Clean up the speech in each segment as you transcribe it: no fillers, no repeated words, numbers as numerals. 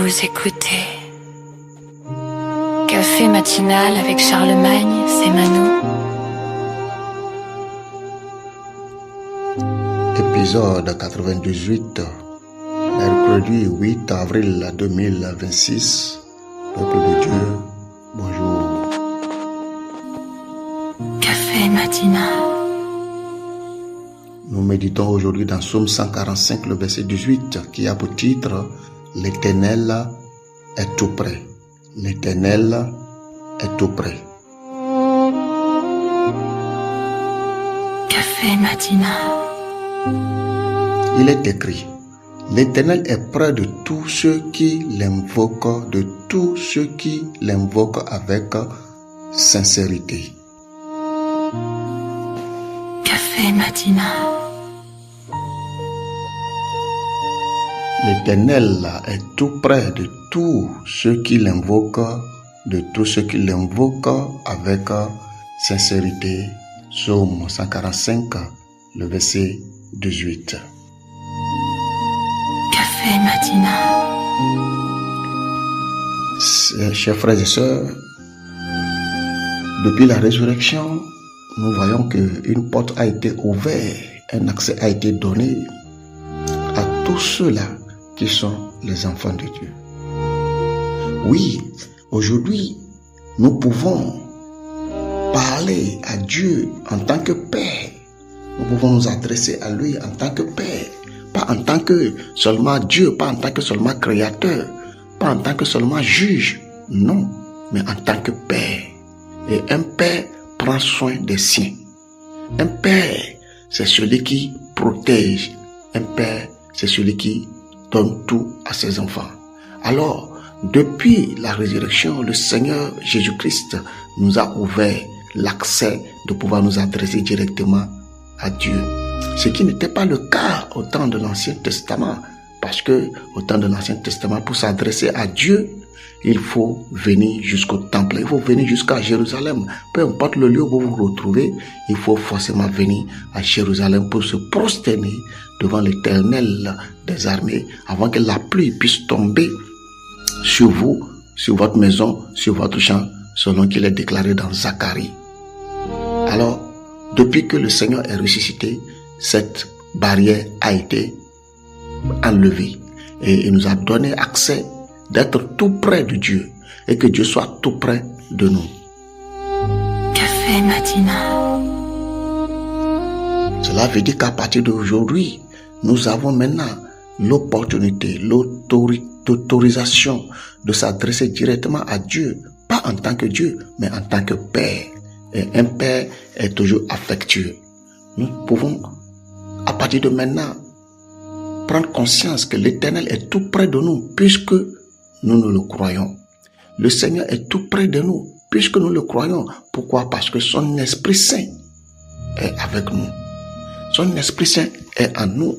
Vous écoutez Café matinal avec Charlemagne, c'est Manou. Épisode 98, mercredi 8 avril 2026. Peuple de Dieu, bonjour. Café matinal. Nous méditons aujourd'hui dans Psaume 145, le verset 18, qui a pour titre « L'Éternel est tout près ». L'Éternel est tout près. Café matinal. Il est écrit, l'Éternel est près de tous ceux qui l'invoquent, avec sincérité. Café matinal. L'Éternel est tout près de tous ceux qui l'invoquent, avec sincérité. Psaume 145, le verset 18. Café matinal. Chers frères et sœurs, depuis la résurrection, nous voyons qu'une porte a été ouverte, un accès a été donné à tous ceux-là qui sont les enfants de Dieu. Oui, aujourd'hui, nous pouvons parler à Dieu en tant que Père. Nous pouvons nous adresser à lui en tant que Père, pas en tant que seulement Dieu, pas en tant que seulement Créateur, pas en tant que seulement juge, non, mais en tant que Père. Et un Père prend soin des siens. Un Père, c'est celui qui protège. Un Père, c'est celui qui donne tout à ses enfants. Alors, depuis la résurrection, le Seigneur Jésus-Christ nous a ouvert l'accès de pouvoir nous adresser directement à Dieu. Ce qui n'était pas le cas au temps de l'Ancien Testament. Parce que au temps de l'Ancien Testament, pour s'adresser à Dieu, il faut venir jusqu'au temple, il faut venir jusqu'à Jérusalem. Peu importe le lieu où vous vous retrouvez, il faut forcément venir à Jérusalem pour se prosterner devant l'Éternel des armées avant que la pluie puisse tomber sur vous, sur votre maison, sur votre champ, selon qu'il est déclaré dans Zacharie. Alors, depuis que le Seigneur est ressuscité, cette barrière a été enlevée et il nous a donné accès d'être tout près de Dieu et que Dieu soit tout près de nous. Café matinal. Cela veut dire qu'à partir d'aujourd'hui, nous avons maintenant l'opportunité, l'autorisation de s'adresser directement à Dieu, pas en tant que Dieu, mais en tant que Père. Et un Père est toujours affectueux. Nous pouvons, à partir de maintenant, prendre conscience que l'Éternel est tout près de nous, puisque nous le croyons. Le Seigneur est tout près de nous, puisque nous le croyons. Pourquoi? Parce que son Esprit Saint est avec nous. Son Esprit Saint est en nous.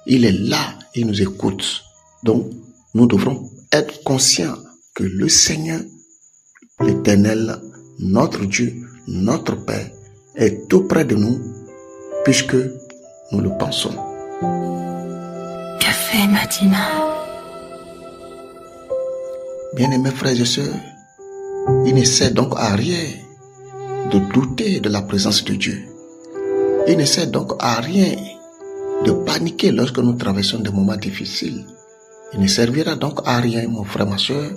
Il est là, il nous écoute. Donc, nous devrons être conscients que le Seigneur, l'Éternel, notre Dieu, notre Père, est tout près de nous, puisque nous le pensons. Café matinal. Bien-aimés frères et sœurs, il ne sert donc à rien de douter de la présence de Dieu. Il ne sert donc à rien de paniquer lorsque nous traversons des moments difficiles. Il ne servira donc à rien, mon frère, ma soeur,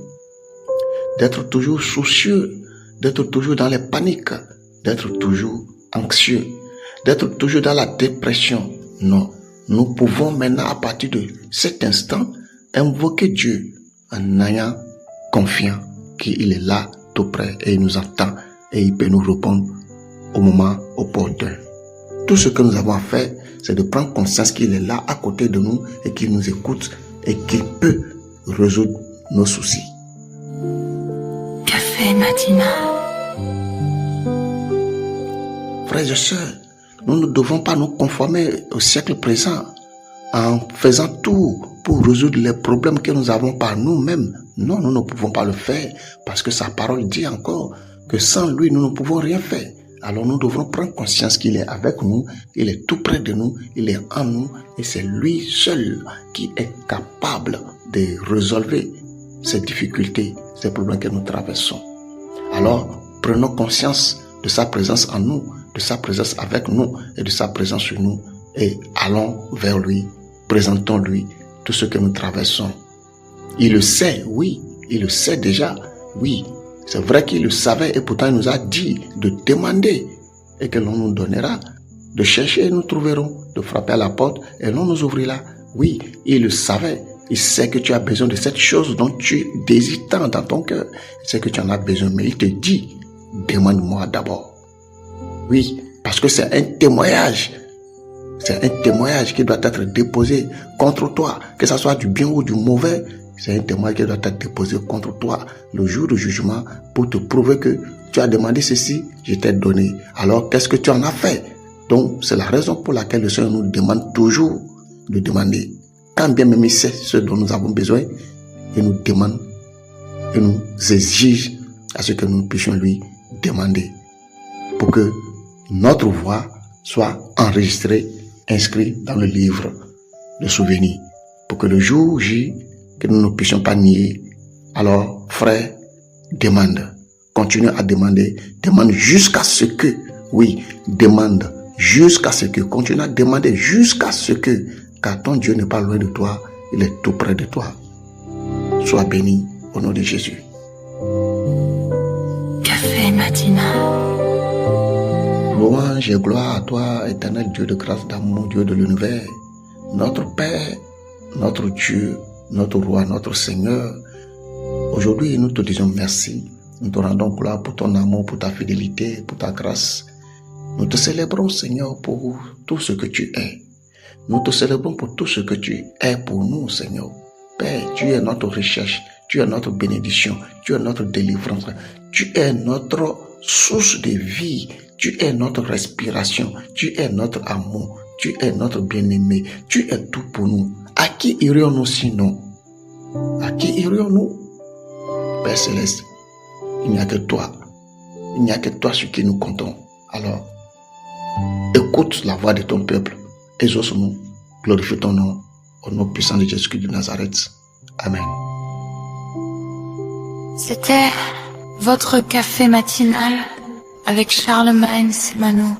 d'être toujours soucieux, d'être toujours dans les paniques, d'être toujours anxieux, d'être toujours dans la dépression. Non, nous pouvons maintenant, à partir de cet instant, invoquer Dieu en ayant confiance qu'il est là, tout près, et il nous attend, et il peut nous répondre au moment opportun. Tout ce que nous avons à faire, c'est de prendre conscience qu'il est là, à côté de nous, et qu'il nous écoute, et qu'il peut résoudre nos soucis. Café matinal. Frères et sœurs, nous ne devons pas nous conformer au siècle présent en faisant tout pour résoudre les problèmes que nous avons par nous-mêmes. Non, nous ne pouvons pas le faire parce que sa parole dit encore que sans lui, nous ne pouvons rien faire. Alors nous devrons prendre conscience qu'il est avec nous, il est tout près de nous, il est en nous et c'est lui seul qui est capable de résolver ces difficultés, ces problèmes que nous traversons. Alors, prenons conscience de sa présence en nous, de sa présence avec nous et de sa présence sur nous et allons vers lui, présentons-lui tout ce que nous traversons. Il le sait, oui, il le sait déjà, oui. C'est vrai qu'il le savait et pourtant il nous a dit de demander et que l'on nous donnera, de chercher et nous trouverons, de frapper à la porte et l'on nous ouvrira. Oui, il le savait. Il sait que tu as besoin de cette chose dont tu désires tant dans ton cœur. Il sait que tu en as besoin, mais il te dit, demande-moi d'abord. Oui, parce que c'est un témoignage. C'est un témoignage qui doit être déposé contre toi, que ce soit du bien ou du mauvais. C'est un témoignage qui doit être déposé contre toi le jour du jugement pour te prouver que tu as demandé ceci, je t'ai donné. Alors, qu'est-ce que tu en as fait? Donc, c'est la raison pour laquelle le Seigneur nous demande toujours de demander. Quand bien même il sait ce dont nous avons besoin, il nous demande et nous exige à ce que nous puissions lui demander pour que notre voix soit enregistrée, inscrite dans le livre de souvenirs, pour que le jour J, que nous ne puissions pas nier. Alors, frère, demande, continue à demander, demande jusqu'à ce que, oui, demande jusqu'à ce que, continue à demander jusqu'à ce que, car ton Dieu n'est pas loin de toi, il est tout près de toi. Sois béni au nom de Jésus. Café matinal. Louange et gloire à toi, éternel Dieu de grâce, d'amour, Dieu de l'univers, notre Père, notre Dieu, notre Roi, notre Seigneur. Aujourd'hui, nous te disons merci. Nous te rendons gloire pour ton amour, pour ta fidélité, pour ta grâce. Nous te célébrons, Seigneur, pour tout ce que tu es. Nous te célébrons pour tout ce que tu es pour nous, Seigneur. Père, tu es notre recherche, tu es notre bénédiction, tu es notre délivrance, tu es notre source de vie, tu es notre respiration, tu es notre amour, tu es notre bien-aimé, tu es tout pour nous. À qui irions-nous sinon? À qui irions-nous? Père Céleste, il n'y a que toi. Il n'y a que toi sur qui nous comptons. Alors, écoute la voix de ton peuple. Exauce-nous, glorifie ton nom, au nom puissant de Jésus-Christ de Nazareth. Amen. C'était votre café matinal avec Charlemagne Semano.